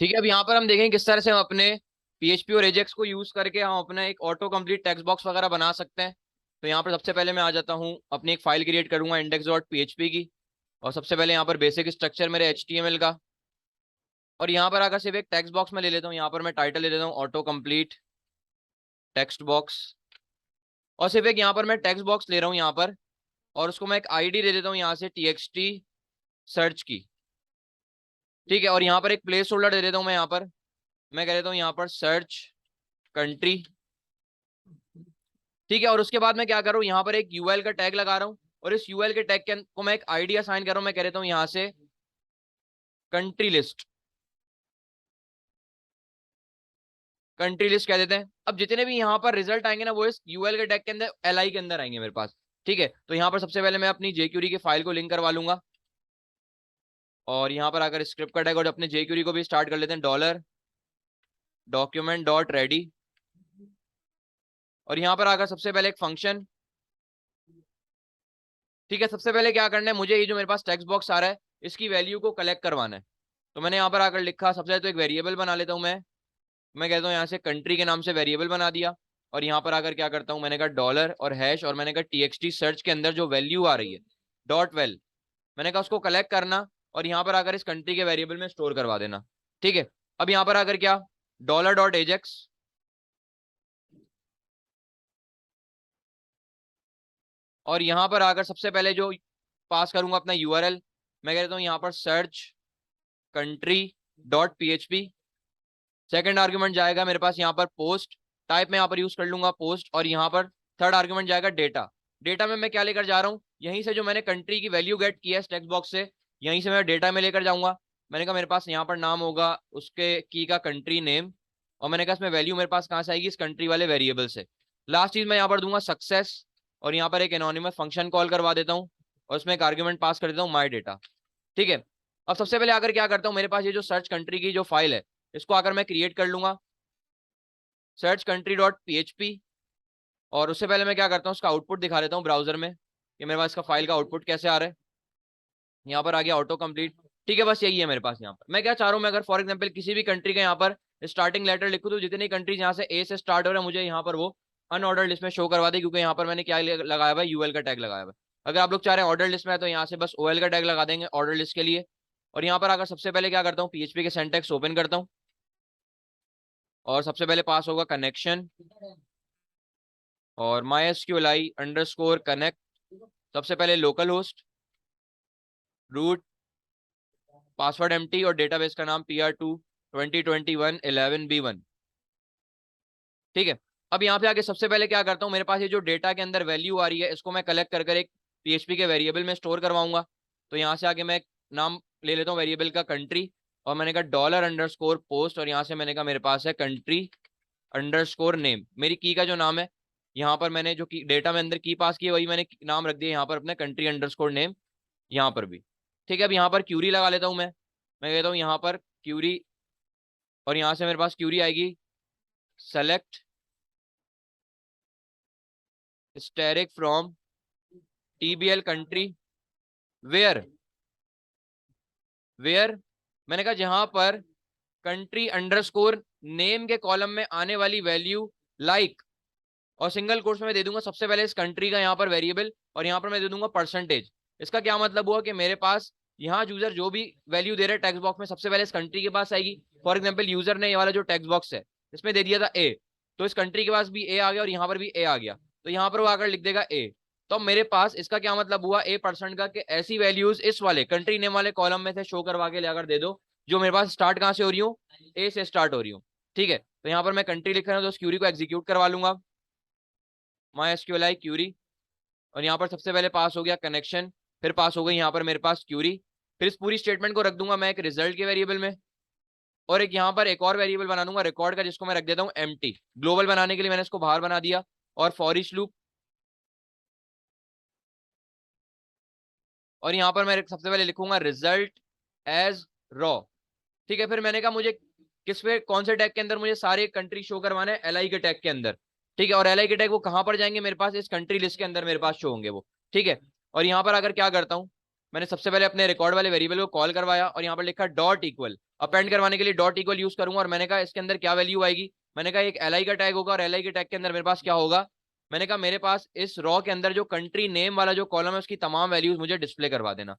ठीक है, अब यहाँ पर हम देखेंगे किस तरह से हम अपने PHP और एजेक्स को यूज करके हम अपना एक ऑटो कंप्लीट टेक्स्ट बॉक्स वगैरह बना सकते हैं। तो यहाँ पर सबसे पहले मैं आ जाता हूँ, अपनी एक फाइल क्रिएट करूंगा index.php की। और सबसे पहले यहाँ पर बेसिक स्ट्रक्चर मेरे HTML का। और यहाँ पर आकर सिर्फ एक टेक्स्ट बॉक्स में ले लेता हूँ, यहाँ पर मैं टाइटल ले लेता हूँ ऑटो कंप्लीट टेक्स्ट बॉक्स। और सिर्फ एक यहाँ पर मैं टेक्स्ट बॉक्स ले रहा हूँ यहाँ पर। और उसको मैं एक ID दे देता हूँ यहाँ से txt सर्च की। ठीक है, और यहाँ पर एक प्लेस होल्डर दे देता हूँ मैं यहाँ पर। मैं कह देता हूँ यहाँ पर सर्च कंट्री। ठीक है, और उसके बाद मैं क्या कर रहा हूँ, यहाँ पर एक UL का टैग लगा रहा हूँ। और इस UL के टैग के को मैं एक ID असाइन कर रहा हूँ। मैं कह देता हूँ यहाँ से कंट्री लिस्ट। कंट्री लिस्ट कह देते हैं। अब जितने भी यहाँ पर रिजल्ट आएंगे ना, वो इस UL के टैग के अंदर LI के अंदर आएंगे मेरे पास। ठीक है, तो यहाँ पर सबसे पहले मैं अपनी jQuery की फाइल को लिंक करवा लूंगा। और यहाँ पर आकर स्क्रिप्ट का टैग और अपने jQuery को भी स्टार्ट कर लेते हैं, $document.ready। और यहाँ पर आकर सबसे पहले एक फंक्शन। ठीक है, सबसे पहले क्या करना है, मुझे ये जो मेरे पास टेक्स्ट बॉक्स आ रहा है इसकी वैल्यू को कलेक्ट करवाना है। तो मैंने यहाँ पर आकर लिखा, सबसे पहले तो एक वेरिएबल बना लेता हूँ मैं कहता हूँ यहाँ से कंट्री के नाम से वेरिएबल बना दिया। और यहाँ पर आकर क्या करता हूँ, मैंने कहा डॉलर और हैश, और मैंने कहा txt सर्च के अंदर जो वैल्यू आ रही है डॉट वेल, मैंने कहा उसको कलेक्ट करना। और यहाँ पर आकर इस कंट्री के वेरिएबल में स्टोर करवा देना। ठीक है, अब यहाँ पर आकर क्या, $.ajax। और यहाँ पर आकर सबसे पहले जो पास करूंगा अपना URL, मैं कहता हूँ यहाँ पर सर्च country.php। सेकंड आर्गुमेंट जाएगा मेरे पास यहाँ पर पोस्ट, टाइप में यहाँ पर यूज कर लूंगा पोस्ट। और यहाँ पर थर्ड आर्गुमेंट जाएगा डेटा। डेटा में मैं क्या लेकर जा रहा हूँ, यहीं से जो मैंने कंट्री की वैल्यू गेट की है इस टेक्स्ट बॉक्स से, यहीं से मैं डेटा में लेकर जाऊंगा। मैंने कहा मेरे पास यहाँ पर नाम होगा उसके की का कंट्री नेम। और मैंने कहा इसमें वैल्यू मेरे पास कहाँ से आएगी, इस कंट्री वाले वेरिएबल से। लास्ट चीज मैं यहाँ पर दूंगा सक्सेस। और यहाँ पर एक एनोनिमस फंक्शन कॉल करवा देता हूँ। और उसमें एक आर्ग्यूमेंट पास कर देता हूँ माई डेटा। ठीक है, अब सबसे पहले आकर क्या करता हूँ, मेरे पास ये जो सर्च कंट्री की जो फाइल है इसको आकर मैं क्रिएट कर लूंगा, सर्च country.php। और उससे पहले मैं क्या करता हूँ, उसका आउटपुट दिखा देता हूँ ब्राउजर में कि मेरे पास इसका फाइल का आउटपुट कैसे आ रहा है। यहाँ पर आ गया ऑटो कंप्लीट। ठीक है, बस यही है मेरे पास। यहाँ पर मैं क्या चाह रहा हूँ, मैं अगर फॉर एग्जाम्पल किसी भी कंट्री का यहाँ पर स्टार्टिंग लेटर लिखूँ, तो जितनी कंट्रीज यहाँ से A से स्टार्ट हो रहा है मुझे यहाँ पर वो अनऑर्डर लिस्ट में शो करवा दे, क्योंकि यहाँ पर मैंने क्या लगाया हुआ है, UL का टैग लगाया हुआ है। अगर आप लोग चाह रहे हैं ऑर्डर लिस्ट में है, तो यहाँ से बस OL का टैग लगा देंगे ऑर्डर लिस्ट के लिए। और यहाँ पर आकर सबसे पहले क्या करता हूँ, PHP के सिंटैक्स ओपन करता हूँ। और सबसे पहले पास होगा कनेक्शन और MySQLi_connect। सबसे पहले local host, root, password empty और डेटाबेस का नाम PR2 2021 11B1। ठीक है, अब यहाँ पे आके सबसे पहले क्या करता हूँ, मेरे पास ये जो डेटा के अंदर वैल्यू आ रही है इसको मैं कलेक्ट कर एक PHP के वेरिएबल में स्टोर करवाऊंगा। तो यहाँ से आके मैं नाम ले लेता हूँ वेरिएबल का कंट्री। और मैंने कहा $_पोस्ट। और यहाँ से मैंने कहा मेरे पास है country_name, मेरी की का जो नाम है। यहाँ पर मैंने जो की डेटा में अंदर की पास की है वही मैंने नाम रख दिया यहाँ पर अपने country_name यहाँ पर भी। ठीक है, अब यहाँ पर क्यूरी लगा लेता हूँ मैं कहता हूँ यहाँ पर क्यूरी। और यहाँ से मेरे पास क्यूरी आएगी select asterisk from TBL country where मैंने कहा जहां पर country_name के कॉलम में आने वाली वैल्यू लाइक। और सिंगल कोर्स में मैं दे दूंगा सबसे पहले इस कंट्री का यहाँ पर वेरिएबल, और यहाँ पर मैं दे दूंगा परसेंटेज। इसका क्या मतलब हुआ कि मेरे पास यहाँ यूजर जो भी वैल्यू दे रहे हैं टेक्स्ट बॉक्स में, सबसे पहले इस कंट्री के पास आएगी। फॉर एग्जाम्पल यूजर ने ये वाला जो टेक्स्ट बॉक्स है इसमें दे दिया था A, तो इस कंट्री के पास भी A आ गया और यहाँ पर भी A आ गया, तो यहाँ पर वो आकर लिख देगा A। तो मेरे पास इसका क्या मतलब हुआ A% का, कि ऐसी वैल्यूज इस वाले कंट्री नेम वाले कॉलम में से शो करवा के लेकर दे दो जो मेरे पास स्टार्ट कहाँ से हो रही हूँ, A से स्टार्ट हो रही हूँ। ठीक है, तो यहाँ पर मैं कंट्री लिख रहा हूँ तो उस क्यूरी को एग्जीक्यूट करवा लूंगा, MySQLi क्यूरी। और यहाँ पर सबसे पहले पास हो गया कनेक्शन, फिर पास हो गई यहाँ पर मेरे पास क्यूरी। फिर इस पूरी स्टेटमेंट को रख दूंगा मैं एक रिजल्ट के वेरिएबल में। और एक यहाँ पर एक और वेरिएबल बना दूंगा रिकॉर्ड का, जिसको मैं रख देता हूँ एम्प्टी। ग्लोबल बनाने के लिए मैंने इसको बाहर बना दिया। और फॉर ईच लूप। और यहाँ पर मैं सबसे पहले लिखूंगा रिजल्ट एज रॉ। ठीक है, फिर मैंने कहा मुझे किस पे कौन से टैग के अंदर मुझे सारे कंट्री शो करवाने हैं, LI के टैग के अंदर। ठीक है, और LI के टैग वो कहां पर जाएंगे, मेरे पास इस कंट्री लिस्ट के अंदर मेरे पास शो होंगे वो। ठीक है, और यहाँ पर अगर क्या करता हूँ, मैंने सबसे पहले अपने रिकॉर्ड वाले वेरिएबल को कॉल करवाया और यहाँ पर लिखा डॉट इक्वल। अपेंड करवाने के लिए डॉट इक्वल यूज करूंगा और मैंने कहा इसके अंदर क्या वैल्यू आएगी, मैंने कहा एक एल का टैग होगा और एल के टैग के अंदर मेरे पास क्या होगा, मैंने कहा मेरे पास इस रॉ के अंदर जो कंट्री नेम वाला जो कॉलम है उसकी तमाम वैल्यूज मुझे डिस्प्ले करवा देना।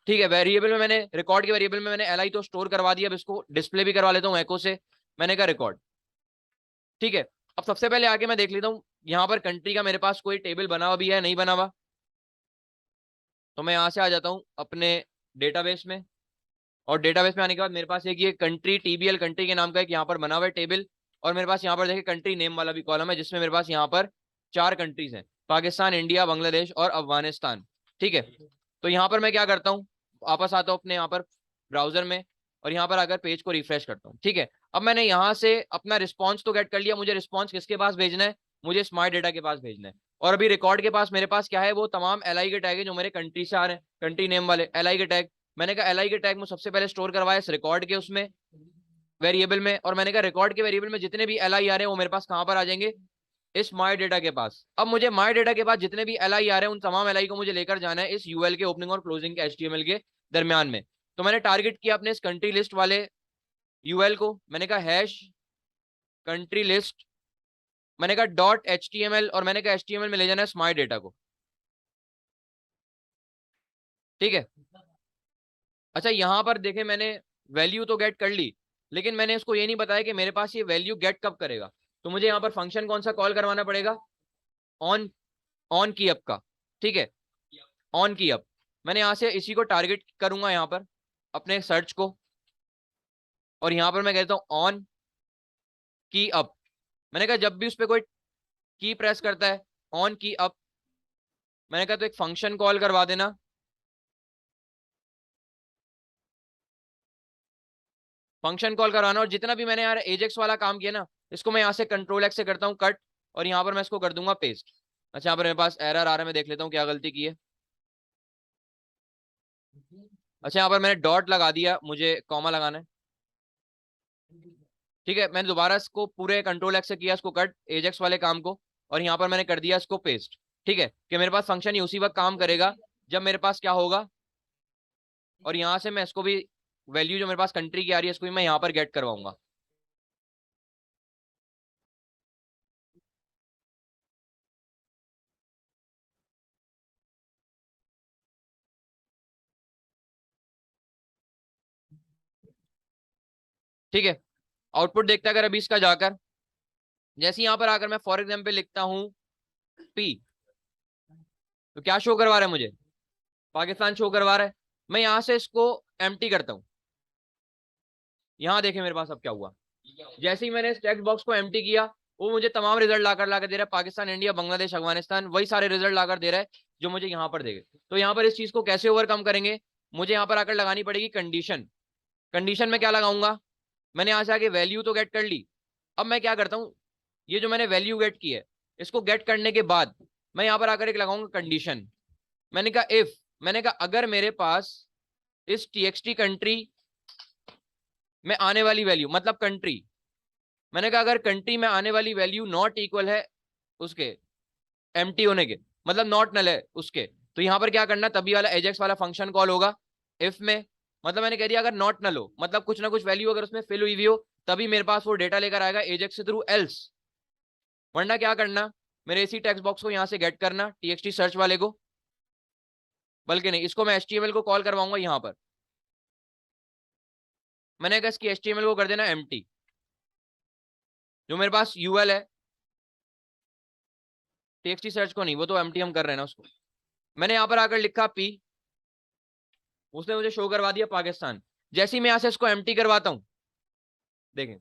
ठीक है, वेरिएबल में मैंने रिकॉर्ड के वेरिएबल में मैंने एल तो स्टोर करवा दिया, अब इसको डिस्प्ले भी करवा लेता हूँ एको से। मैंने कहा रिकॉर्ड। ठीक है, अब सबसे पहले आके मैं देख लेता हूँ यहाँ पर कंट्री का मेरे पास कोई टेबल बना हुआ भी है नहीं बना हुआ। तो मैं यहाँ से आ जाता हूँ अपने डेटाबेस में और डेटाबेस में आने के बाद मेरे पास एक ये कंट्री टीबीएल कंट्री के नाम का एक यहाँ पर बना हुआ है टेबल और मेरे पास यहाँ पर देखिए कंट्री नेम वाला भी कॉलम है जिसमें मेरे पास यहाँ पर 4 कंट्रीज हैं, पाकिस्तान, इंडिया, बांग्लादेश और अफगानिस्तान। ठीक है, तो यहाँ पर मैं क्या करता हूँ, वापस आता हूँ अपने यहाँ पर ब्राउजर में और यहाँ पर आकर पेज को रिफ्रेश करता हूँ। ठीक है, अब मैंने यहाँ से अपना रिस्पॉन्स तो गेट कर लिया, मुझे रिस्पॉन्स किसके पास भेजना है, मुझे स्मार्ट डेटा के पास भेजना है। और अभी रिकॉर्ड के पास मेरे पास क्या है, वो तमाम एल के टैग है जो मेरे कंट्री से आ रहे हैं, कंट्री नेम वाले एल के टैग। मैंने कहा एल के टैग में सबसे पहले स्टोर करवाया इस रिकॉर्ड के उसमें वेरिएबल में, और मैंने कहा रिकॉर्ड के वेरिएबल में जितने भी एल आ रहे हैं वो मेरे पास कहां पर आ जाएंगे, इस माई डेटा के पास। अब मुझे माई डेटा के पास जितने भी एल आ रहे हैं उन तमाम एल को मुझे लेकर जाना है इस यूएल के ओपनिंग और क्लोजिंग के एचटीएमएल के दरमियान में। तो मैंने टारगेट किया अपने इस कंट्री लिस्ट वाले यूएल को, मैंने कहा हैश कंट्री लिस्ट, मैंने कहा डॉट एचटीएमएल और मैंने कहा एचटीएमएल में ले जाना है स्मार्ट डेटा को। ठीक है, अच्छा यहां पर देखे मैंने वैल्यू तो गेट कर ली, लेकिन मैंने इसको ये नहीं बताया कि मेरे पास ये वैल्यू गेट कब करेगा। तो मुझे यहाँ पर फंक्शन कौन सा कॉल करवाना पड़ेगा, ऑन ऑन की अप का। ठीक है, ऑन की अप, मैंने यहाँ से इसी को टारगेट करूंगा यहाँ पर अपने सर्च को, और यहाँ पर मैं कहता हूँ ऑन की अप। मैंने कहा जब भी उस पर कोई की प्रेस करता है ऑन की अप, मैंने कहा तो एक फंक्शन कॉल करवा देना, फंक्शन कॉल कराना। और जितना भी मैंने यार एजेक्स वाला काम किया ना, इसको मैं यहाँ से कंट्रोल एक्स से करता हूँ कट, और यहाँ पर मैं इसको कर दूंगा पेस्ट। अच्छा यहाँ पर मेरे पास एरर आ रहा है, मैं देख लेता हूँ क्या गलती की है। अच्छा यहाँ पर मैंने डॉट लगा दिया, मुझे कॉमा लगाना है। ठीक है, मैंने दोबारा इसको पूरे कंट्रोल एक्स से किया इसको कट एजेक्स वाले काम को, और यहाँ पर मैंने कर दिया इसको पेस्ट। ठीक है, कि मेरे पास फंक्शन ही उसी वक्त काम करेगा जब मेरे पास क्या होगा, और यहाँ से मैं इसको भी वैल्यू जो मेरे पास कंट्री की आ रही है इसको भी मैं यहाँ पर गेट करवाऊंगा। ठीक है, आउटपुट देखते हैं अगर अभी इसका जाकर, जैसे यहाँ पर आकर मैं फॉर एग्जाम्पल लिखता हूँ पी, तो क्या शो करवा रहा है मुझे, पाकिस्तान शो करवा रहा है। मैं यहाँ से इसको एम्प्टी करता हूँ, यहाँ देखें मेरे पास अब क्या हुआ, जैसे ही मैंने इस टेक्स्ट बॉक्स को एम्प्टी किया वो मुझे तमाम रिजल्ट लाकर दे रहा है, पाकिस्तान, इंडिया, बांग्लादेश, अफगानिस्तान, वही सारे रिजल्ट लाकर दे रहा है जो मुझे यहाँ पर देंगे। तो यहाँ पर इस चीज को कैसे ओवरकम करेंगे, मुझे यहाँ पर आकर लगानी पड़ेगी कंडीशन। कंडीशन में क्या लगाऊंगा, मैंने यहाँ से आगे वैल्यू तो गेट कर ली, अब मैं क्या करता हूँ, ये जो मैंने वैल्यू गेट की है इसको गेट करने के बाद मैं यहाँ पर आकर एक लगाऊंगा कंडीशन। मैंने कहा इफ, मैंने कहा अगर मेरे पास इस टीएक्सटी कंट्री में आने वाली वैल्यू, मतलब कंट्री, मैंने कहा अगर कंट्री में आने वाली वैल्यू नॉट इक्वल है उसके एम्प्टी होने के, मतलब नॉट नल है उसके, तो यहां पर क्या करना, तभी वाला एजेक्स वाला फंक्शन कॉल होगा इफ में। मतलब मैंने कह दिया अगर नॉट नल हो, मतलब कुछ ना कुछ वैल्यू अगर उसमें फिल हुई हो, तभी मेरे पास वो डेटा लेकर आएगा एजेक्स के थ्रू, एल्स वरना क्या करना, मेरे इसी टेक्स्ट बॉक्स को यहाँ से गेट करना टीएक्सटी सर्च वाले को, बल्कि नहीं इसको मैं एचटीएमएल को कॉल करवाऊंगा यहाँ पर। मैंने कहा इसकी एचटीएमएल को कर देना एम्प्टी, जो मेरे पास यूएल है, टीएक्सटी सर्च को नहीं, वो तो एम्प्टी हम कर रहे हैं ना उसको। मैंने यहाँ पर आकर लिखा पी, उसने मुझे शो करवा दिया पाकिस्तान। जैसे ही मैं यहाँ से इसको एम्प्टी करवाता हूँ, देखें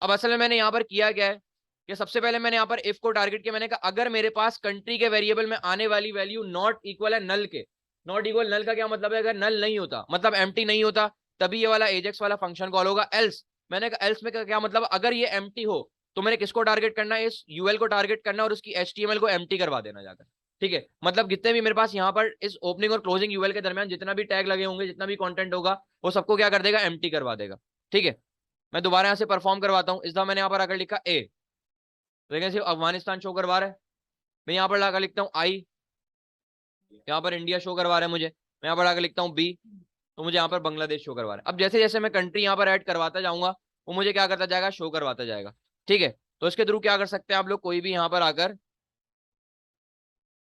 अब असल में मैंने यहाँ पर किया क्या है कि सबसे पहले मैंने यहाँ पर इफ को टारगेट किया, मैंने कहा अगर मेरे पास कंट्री के वेरिएबल में आने वाली वैल्यू नॉट इक्वल है नल के। नॉट इक्वल नल का क्या मतलब है, अगर नल नहीं होता मतलब एम्प्टी नहीं होता, तभी ये वाला एजेक्स वाला फंक्शन कॉल होगा। एल्स, मैंने कहा एल्स में क्या मतलब, अगर ये एम्प्टी हो तो मैंने किसको टारगेट करना है, इस यूएल को टारगेट करना और उसकी एचटीएमएल को एम्प्टी करवा देना जाकर। ठीक है, मतलब जितने भी मेरे पास यहाँ पर इस ओपनिंग और क्लोजिंग यूएल के दरमियान जितना भी टैग लगे होंगे, जितना भी कंटेंट होगा, वो सबको क्या कर देगा, एम्प्टी करवा देगा। ठीक है, मैं दोबारा यहाँ से परफॉर्म करवाता हूँ, इस दफा मैंने यहाँ पर आकर लिखा ए, तो सिर्फ अफगानिस्तान शो करवा रहा है। मैं यहाँ पर लाकर लिखता हूँ आई, यहाँ पर इंडिया शो करवा रहा है मुझे। मैं यहाँ पर आकर लिखता हूँ बी, तो मुझे यहाँ पर बांग्लादेश शो करवा रहा है। अब जैसे जैसे मैं कंट्री यहाँ पर ऐड करवाता जाऊंगा वो मुझे क्या करता जाएगा, शो करवाता जाएगा। ठीक है, तो इसके थ्रू क्या कर सकते हैं आप लोग, कोई भी यहाँ पर आकर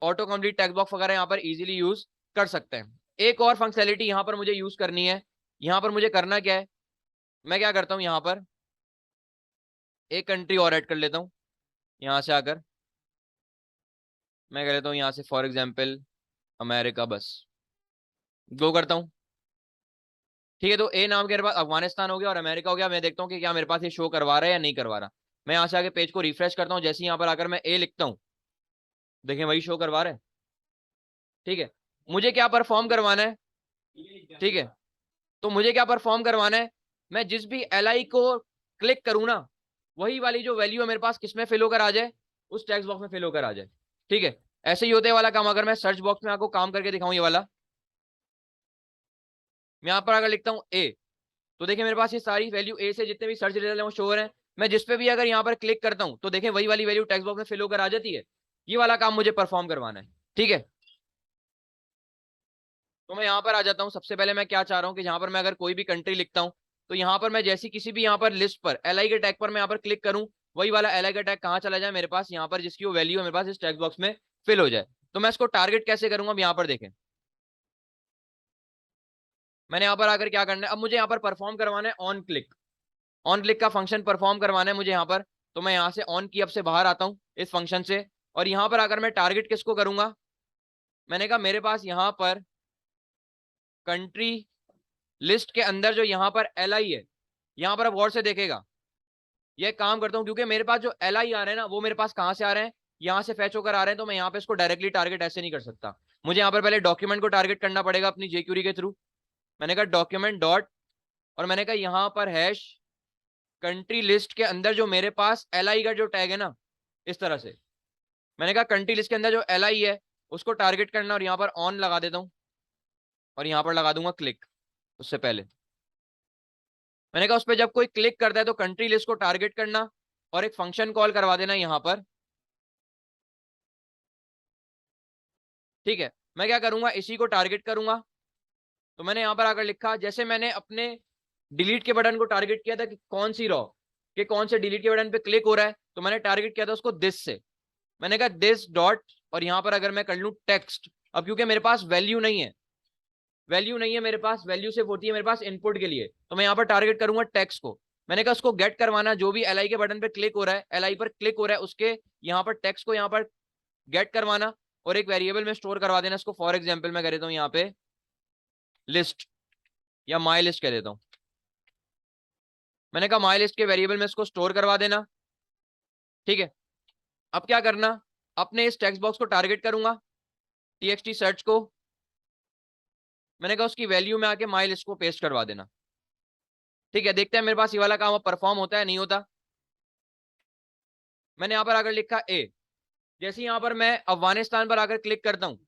ऑटो कंप्लीट टेक्स्ट बॉक्स वगैरह यहाँ पर इजीली यूज कर सकते हैं। एक और फंक्शनैलिटी यहाँ पर मुझे यूज करनी है। यहाँ पर मुझे करना क्या है, मैं क्या करता हूँ, यहाँ पर एक कंट्री और ऐड कर लेता हूँ। यहाँ से आकर मैं कह लेता हूँ यहाँ से फॉर एग्जाम्पल अमेरिका, बस गो करता हूँ। ठीक है, तो ए नाम के मेरे पास अफगानिस्तान हो गया और अमेरिका हो गया। मैं देखता हूँ कि क्या मेरे पास ये शो करवा रहा है या नहीं करवा रहा। मैं यहाँ से आके पेज को रिफ्रेश करता हूँ, जैसे यहाँ पर आकर मैं ए लिखता हूँ, देखें वही शो करवा रहा है। ठीक है, मुझे क्या परफॉर्म करवाना है, ठीक है, तो मुझे क्या परफॉर्म करवाना है, मैं जिस भी एल को क्लिक करूँ ना, वही वाली जो वैल्यू है मेरे पास किसमें फिल होकर आ जाए, उस टेक्स्ट बॉक्स में फिल होकर आ जाए। ठीक है, ऐसे ही होते वाला काम अगर मैं सर्च बॉक्स में आपको काम करके दिखाऊं, ये वाला मैं यहाँ पर अगर लिखता हूँ ए, तो देखिए मेरे पास ये सारी वैल्यू ए से जितने भी सर्च रिजल्ट है वो शो हो रहे हैं। मैं जिस पे भी अगर यहाँ पर क्लिक करता हूँ तो देखें वही वाली वैल्यू टेक्स्ट बॉक्स में फिल होकर आ जाती है। ये वाला काम मुझे परफॉर्म करवाना है। ठीक है, तो मैं यहाँ पर आ जाता हूँ। सबसे पहले मैं क्या चाह रहा हूँ कि यहाँ पर मैं अगर कोई भी कंट्री लिखता हूँ तो यहाँ पर मैं जैसी किसी भी यहाँ पर लिस्ट पर एल के टैग पर मैं यहाँ पर क्लिक करूँ, वही वाला एल का टैग कहाँ चला जाए मेरे पास, यहाँ पर जिसकी वो वैल्यू है मेरे पास इस टेक्स्ट बॉक्स में फिल हो जाए। तो मैं इसको टारगेट कैसे करूंगा, अब यहाँ पर देखें मैंने यहाँ पर आकर क्या करना है, अब मुझे यहाँ पर परफॉर्म करवाना है ऑन क्लिक। ऑन क्लिक का फंक्शन परफॉर्म करवाना है मुझे यहाँ पर। तो मैं यहाँ से ऑन की अब से बाहर आता हूँ इस फंक्शन से, और यहाँ पर आकर मैं टारगेट किसको करूंगा, मैंने कहा मेरे पास यहाँ पर कंट्री लिस्ट के अंदर जो यहाँ पर एल है, यहाँ पर अब गौर से देखेगा, ये काम करता हूँ क्योंकि मेरे पास जो एल आ रहे हैं ना वो मेरे पास कहाँ से आ रहे हैं, यहाँ से फैच होकर आ रहे हैं। तो मैं यहाँ पे इसको डायरेक्टली टारगेट ऐसे नहीं कर सकता, मुझे यहाँ पर पहले डॉक्यूमेंट को टारगेट करना पड़ेगा अपनी जेक्यूरी के थ्रू। मैंने कहा डॉक्यूमेंट डॉट, और मैंने कहा यहाँ पर हैश कंट्री लिस्ट के अंदर जो मेरे पास एल का जो टैग है ना, इस तरह से मैंने कहा कंट्री लिस्ट के अंदर जो एल है उसको टारगेट करना, और यहाँ पर ऑन लगा देता हूँ और यहाँ पर लगा दूंगा क्लिक। उससे पहले मैंने कहा उस पर जब कोई क्लिक करता है तो कंट्री लिस्ट को टारगेट करना और एक फंक्शन कॉल करवा देना यहाँ पर। ठीक है, मैं क्या करूंगा, इसी को टारगेट करूंगा। तो मैंने यहाँ पर आकर लिखा, जैसे मैंने अपने डिलीट के बटन को टारगेट किया था कि कौन सी रॉ कि कौन से डिलीट के बटन पे क्लिक हो रहा है, तो मैंने टारगेट किया था उसको दिस से। मैंने कहा दिस डॉट, और यहाँ पर अगर मैं कर लूँ टेक्स्ट, अब क्योंकि मेरे पास वैल्यू नहीं है, वैल्यू नहीं है मेरे पास, वैल्यू सिर्फ होती है मेरे पास इनपुट के लिए, तो मैं यहाँ पर टारगेट करूंगा टेक्स्ट को। मैंने कहा उसको गेट करवाना, जो भी एल के बटन पे क्लिक हो रहा है, एल पर क्लिक हो रहा है उसके यहाँ पर टेक्स्ट को यहाँ पर गेट करवाना और एक वेरिएबल में स्टोर करवा देना इसको। फॉर एग्जाम्पल मैं कह देता हूँ यहाँ पे लिस्ट या माई लिस्ट कह देता हूँ। मैंने कहा माई लिस्ट के वेरिएबल में इसको स्टोर करवा देना। ठीक है, अब क्या करना, अपने इस टेक्स्ट बॉक्स को टारगेट करूंगा टीएक्सटी सर्च को, मैंने कहा उसकी वैल्यू में आके माई लिस्ट को पेस्ट करवा देना। ठीक है, देखते हैं मेरे पास ये वाला काम अब परफॉर्म होता है नहीं होता। मैंने यहाँ पर आकर लिखा ए, जैसे यहाँ पर मैं अफगानिस्तान पर आकर क्लिक करता हूँ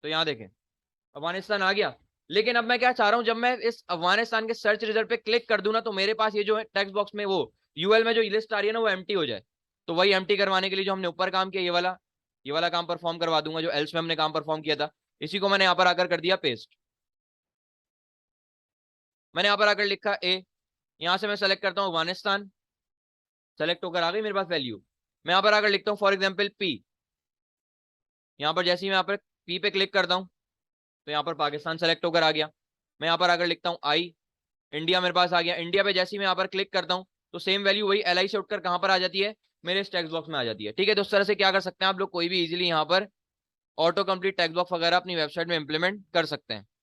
तो यहाँ देखें अफगानिस्तान आ गया। लेकिन अब मैं क्या चाह रहा हूँ, जब मैं इस अफगानिस्तान के सर्च रिजल्ट पे क्लिक कर दूं ना तो मेरे पास ये जो है टेक्स्ट बॉक्स में वो यूएल में जो लिस्ट आ रही है ना वो एम्प्टी हो जाए। तो वही एम्प्टी करवाने के लिए जो हमने ऊपर काम किया, ये वाला काम परफॉर्म करवा दूंगा जो एल्स में हमने काम परफॉर्म किया था। इसी को मैंने यहाँ पर आकर कर दिया पेस्ट। मैंने यहाँ पर आकर लिखा ए, यहाँ से मैं सेलेक्ट करता हूँ अफगानिस्तान, सेलेक्ट होकर आ गई मेरे पास वैल्यू। मैं यहाँ पर आकर लिखता हूँ फॉर एग्जाम्पल पी, यहाँ पर जैसे ही मैं यहाँ पर पी पे क्लिक करता हूँ तो यहाँ पर पाकिस्तान सेलेक्ट होकर आ गया। मैं यहाँ पर आकर लिखता हूँ आई, इंडिया मेरे पास आ गया। इंडिया पे जैसे ही मैं यहाँ पर क्लिक करता हूँ तो सेम वैल्यू वही एल से उठकर कहाँ पर आ जाती है, मेरे इस टेक्स्ट बॉक्स में आ जाती है। ठीक है, तो उस तरह से क्या कर सकते हैं आप लोग, कोई भी इजीली यहाँ पर ऑटो कंप्लीट टेक्स्ट बॉक्स वगैरह अपनी वेबसाइट में इंप्लीमेंट कर सकते हैं।